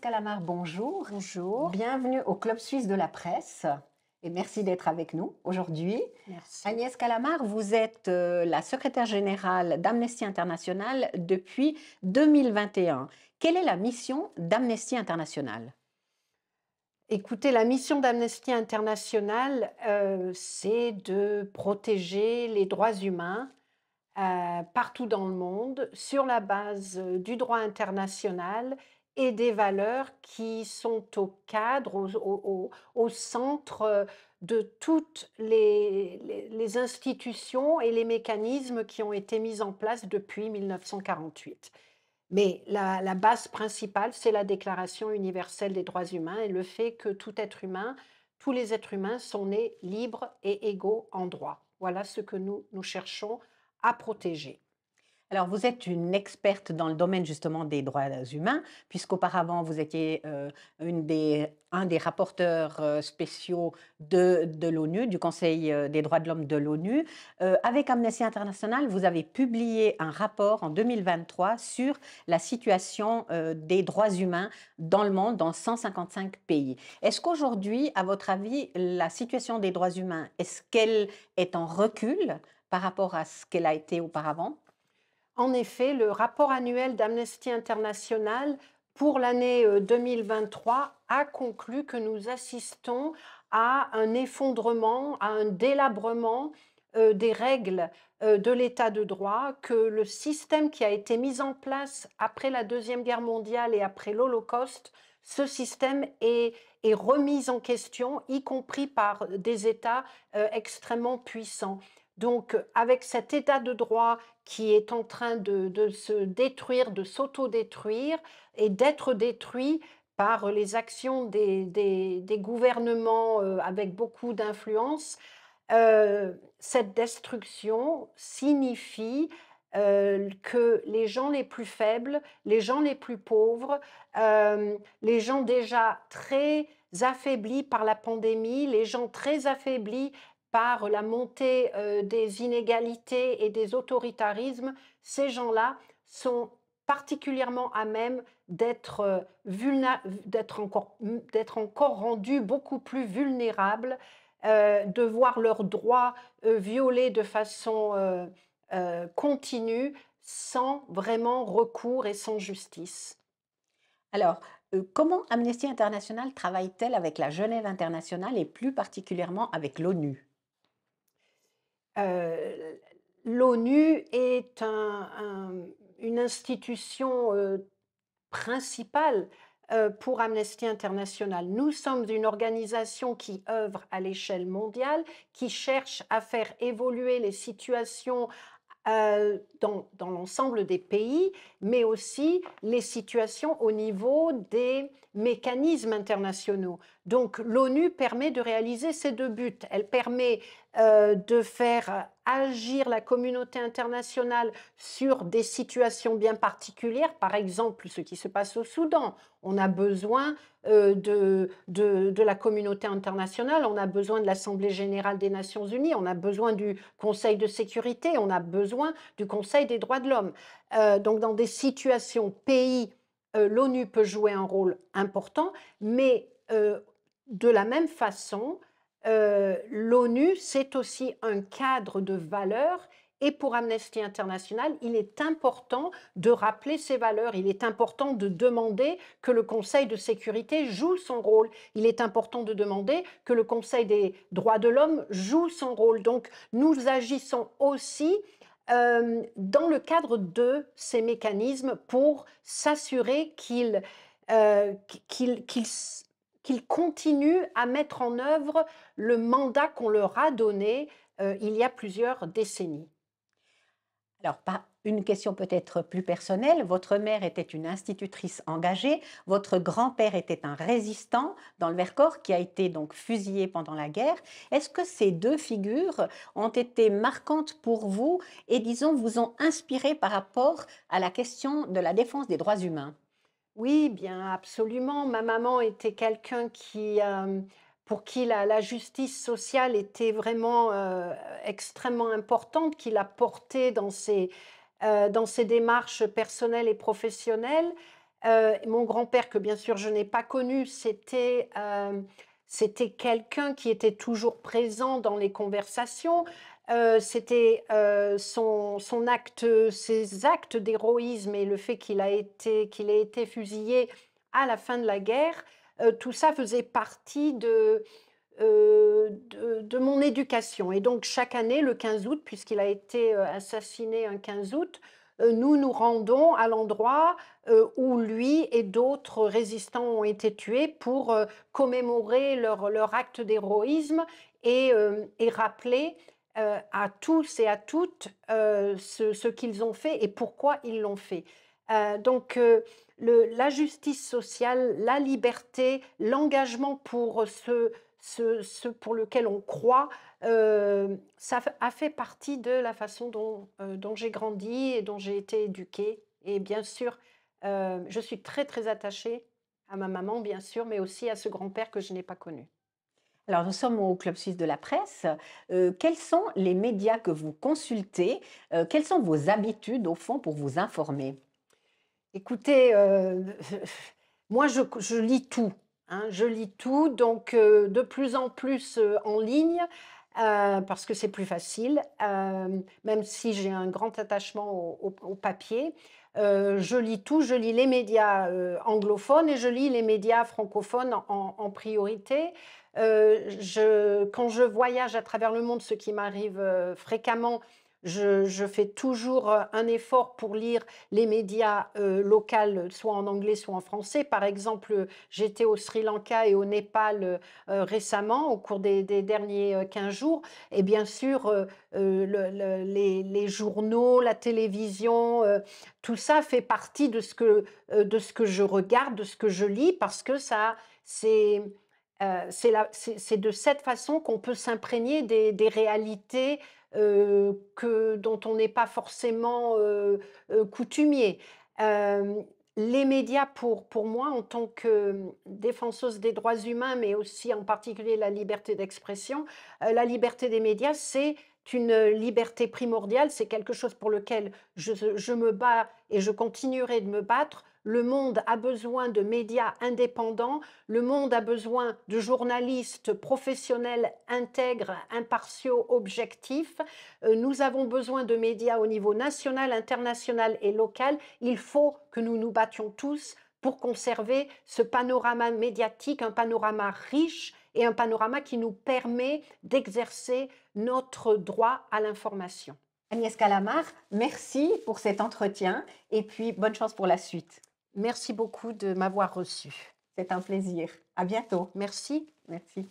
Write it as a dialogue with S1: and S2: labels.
S1: Calamar, bonjour.
S2: Bonjour,
S1: Bienvenue au Club suisse de la presse et merci d'être avec nous aujourd'hui.
S2: merci.
S1: Agnès Calamar, vous êtes la secrétaire générale d'Amnesty International depuis 2021. Quelle est la mission d'Amnesty International?
S2: Écoutez, la mission d'Amnesty International, c'est de protéger les droits humains partout dans le monde sur la base du droit international et des valeurs qui sont au cadre, au centre de toutes les institutions et les mécanismes qui ont été mis en place depuis 1948. Mais la base principale, c'est la Déclaration universelle des droits humains et le fait que tout être humain, tous les êtres humains sont nés libres et égaux en droit. Voilà ce que nous cherchons à protéger.
S1: Alors, vous êtes une experte dans le domaine justement des droits humains, puisqu'auparavant, vous étiez un des rapporteurs spéciaux de l'ONU, du Conseil des droits de l'homme de l'ONU. Avec Amnesty International, vous avez publié un rapport en 2023 sur la situation des droits humains dans le monde, dans 155 pays. Est-ce qu'aujourd'hui, à votre avis, la situation des droits humains, est-ce qu'elle est en recul par rapport à ce qu'elle a été auparavant?
S2: En effet, le rapport annuel d'Amnesty International pour l'année 2023 a conclu que nous assistons à un effondrement, à un délabrement des règles de l'état de droit, que le système qui a été mis en place après la Deuxième Guerre mondiale et après l'Holocauste, ce système est remis en question, y compris par des États extrêmement puissants. Donc, avec cet état de droit qui est en train de se détruire, de s'auto-détruire et d'être détruit par les actions des gouvernements avec beaucoup d'influence, cette destruction signifie que les gens les plus faibles, les gens les plus pauvres, les gens déjà très affaiblis par la pandémie, les gens très affaiblis par la montée des inégalités et des autoritarismes, ces gens-là sont particulièrement à même d'être encore rendus beaucoup plus vulnérables, de voir leurs droits violés de façon continue, sans vraiment recours et sans justice.
S1: Alors, comment Amnesty International travaille-t-elle avec la Genève internationale et plus particulièrement avec l'ONU?
S2: Euh, L'ONU est une institution principale pour Amnesty International. Nous sommes une organisation qui œuvre à l'échelle mondiale, qui cherche à faire évoluer les situations dans l'ensemble des pays, mais aussi les situations au niveau des mécanismes internationaux. Donc l'ONU permet de réaliser ces deux buts. Elle permet de faire agir la communauté internationale sur des situations bien particulières, par exemple ce qui se passe au Soudan. On a besoin de la communauté internationale, on a besoin de l'Assemblée générale des Nations unies, on a besoin du Conseil de sécurité, on a besoin du Conseil des droits de l'homme. Donc dans des situations pays, l'ONU peut jouer un rôle important, mais de la même façon, l'ONU, c'est aussi un cadre de valeurs et pour Amnesty International, il est important de rappeler ces valeurs, il est important de demander que le Conseil de sécurité joue son rôle, il est important de demander que le Conseil des droits de l'homme joue son rôle. Donc nous agissons aussi dans le cadre de ces mécanismes pour s'assurer euh, qu'ils qu'ils qu'ils continuent à mettre en œuvre le mandat qu'on leur a donné il y a plusieurs décennies.
S1: Alors, une question peut-être plus personnelle. Votre mère était une institutrice engagée, votre grand-père était un résistant dans le Vercors qui a été donc fusillé pendant la guerre. Est-ce que ces deux figures ont été marquantes pour vous et, disons, vous ont inspiré par rapport à la question de la défense des droits humains?
S2: Oui, bien absolument. Ma maman était quelqu'un pour qui la justice sociale était vraiment extrêmement importante, qui l'a portée dans ses démarches personnelles et professionnelles. Mon grand-père, que bien sûr je n'ai pas connu, c'était quelqu'un qui était toujours présent dans les conversations. C'était, son acte, ses actes d'héroïsme et le fait qu'il ait été fusillé à la fin de la guerre, tout ça faisait partie de mon éducation. Et donc chaque année, le 15 août, puisqu'il a été, assassiné un 15 août, nous nous rendons à l'endroit, où lui et d'autres résistants ont été tués pour, commémorer leur acte d'héroïsme et rappeler, à tous et à toutes, ce qu'ils ont fait et pourquoi ils l'ont fait. Donc la justice sociale, la liberté, l'engagement pour ce pour lequel on croit, ça a fait partie de la façon dont j'ai grandi et dont j'ai été éduquée. Et bien sûr, je suis très, très attachée à ma maman, bien sûr, mais aussi à ce grand-père que je n'ai pas connu.
S1: Alors, nous sommes au Club suisse de la presse. Quels sont les médias que vous consultez? Quelles sont vos habitudes, au fond, pour vous informer?
S2: Écoutez, moi je lis tout, hein, je lis tout, donc de plus en plus, en ligne, parce que c'est plus facile, même si j'ai un grand attachement au papier. Je lis tout, je lis les médias, anglophones et je lis les médias francophones en priorité. Quand je voyage à travers le monde, ce qui m'arrive, fréquemment, je fais toujours, un effort pour lire les médias, locales, soit en anglais, soit en français. Par exemple, j'étais au Sri Lanka et au Népal, récemment, au cours des derniers, 15 jours et bien sûr, les journaux, la télévision, tout ça fait partie de ce que je regarde, de ce que je lis parce que ça c'est de cette façon qu'on peut s'imprégner des réalités, dont on n'est pas forcément, coutumier. Hem, les médias pour moi en tant que, défenseuse des droits humains, mais aussi en particulier la liberté d'expression, la liberté des médias, c'est une liberté primordiale, c'est quelque chose pour lequel je me bats et je continuerai de me battre. Le monde a besoin de médias indépendants, le monde a besoin de journalistes professionnels, intègres, impartiaux, objectifs. Nous avons besoin de médias au niveau national, international et local. Il faut que nous nous battions tous pour conserver ce panorama médiatique, un panorama riche et un panorama qui nous permet d'exercer notre droit à l'information.
S1: Agnès Calamar, merci pour cet entretien et puis bonne chance pour la suite.
S2: Merci beaucoup de m'avoir reçue.
S1: C'est un plaisir. À bientôt.
S2: Merci.
S1: Merci.